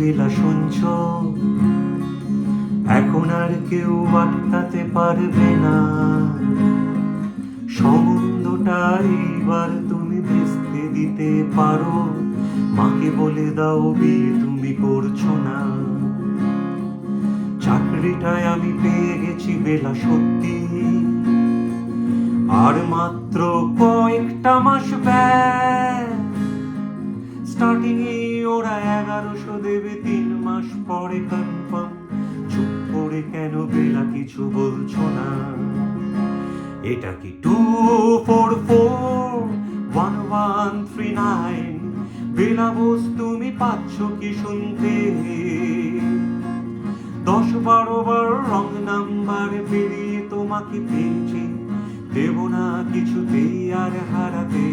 বেলা শুনছ, এখন আর কেউ আটকাতে পারবে না। সম্বন্ধটা এইবার তুমি ভেস্তে দিতে পারো, মাকে বলে দাও বিয়ে তুমি করছো না। চাকরিটায় আমি পেয়ে গেছি বেলা সত্যি, আর মাত্র কয়েকটা মাস ব্যাস। স্টার্টিং এ ওরা 1100 দেবে, 3 মাস পরে কনফার্ম। চুপ করে কেন বেলা কিছু বলছো না? এটা কি 2441139? বেলা বোস তুমি পাচ্ছ কি শুনতে? 10-12 বার রং নাম্বার পেরিয়ে তোমাকে পেয়েছি, দেব না কিছুতেই আর হারাতে।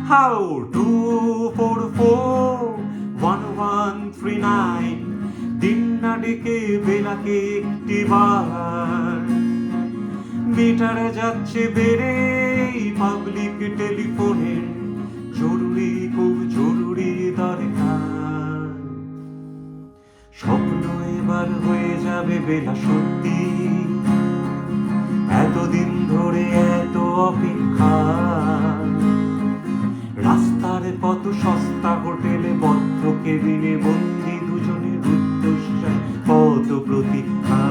হ্যালো 2441139, দিন না ডেকে বেলাকে একটিবার। মিটার যাচ্ছে বেড়ে পাবলিক টেলিফোনের, জরুরি খুব জরুরি দরকার। স্বপ্ন এবার হয়ে যাবে বেলা সত্যি, এতদিন ধরে এত অপেক্ষা। রাস্তার কত সস্তা হোটেলে বদ্ধ কেবিনে বন্দি দুজনের উদ্দেশ্যে কত প্রতীক্ষা।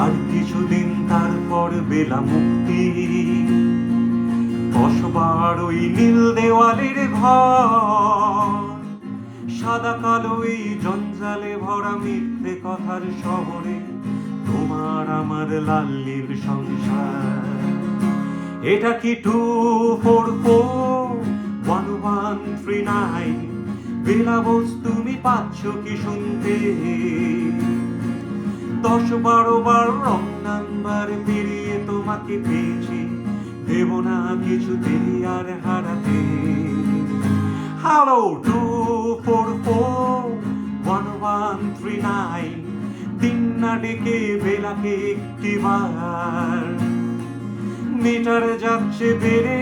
আর কিছুদিন তারপর বেলা মুক্তি, বসবার ওই নীল দেওয়ালের ঘর। সাদা কালো এই জঞ্জালে ভরা মিথ্যে কথার শহরে তোমার আমার লাল্লির সংসার। এটা কি 2441139? বেলা বোস তুমি পাচ্ছ কি শুনতে? 10-12 বার রং নাম্বার পেরিয়ে তোমাকে পেয়েছি, দেব না কিছুতেই আর হারাতে। হ্যালো 2441139, দিন না ডেকে বেলাকে একটিবার। মিটার যাচ্ছে বেড়ে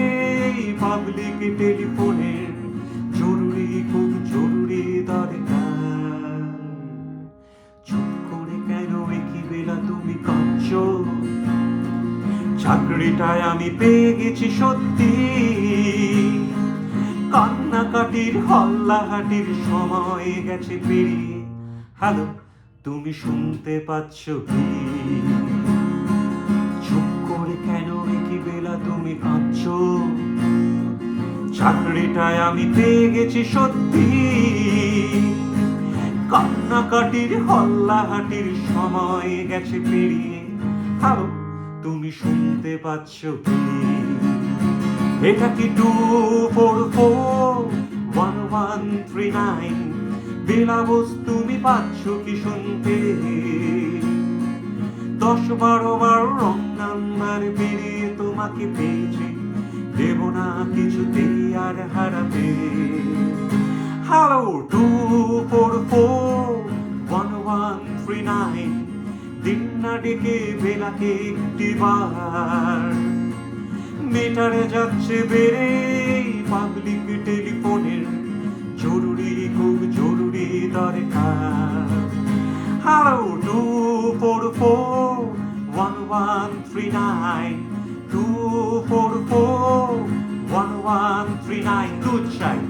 পাবলিক টেলিফোনের, জরুরি খুব জরুরি দরকার। চুপ করে কেন একই বেলা তুমি কাঁদছো? চাকরিটায় আমি পেয়ে গেছি সত্যি, কান্নাকাটির হল্লাহাটির সময় গেছে পেরিয়ে। হ্যালো তুমি শুনতে পাচ্ছ কি? চুপ করে কেন একই বেলা তুমি কাঁদছো? চাকরিটায় আমি পেয়ে গেছি সত্যি, কান্নাকাটির হল্লাহাটির সময় গেছে পেরিয়ে। হ্যালো তুমি শুনতে পাচ্ছ কি? এটা কি 2441139? বেলা বোস তুমি পাচ্ছ কি শুনতে? 10-12 বার রং নাম্বার পেরিয়ে তোমাকে পেয়েছি, দেব না কিছুতেই আর হারাতে। হ্যালো 2441139, দিন না ডেকে বেলাকে একটিবার। মিটারে যাচ্ছে বেড়ে পাবলিক টেলিফোনের, জরুরি খুব জরুরি দরকার। হ্যালো 2441139, 2441139, দুধ চাই।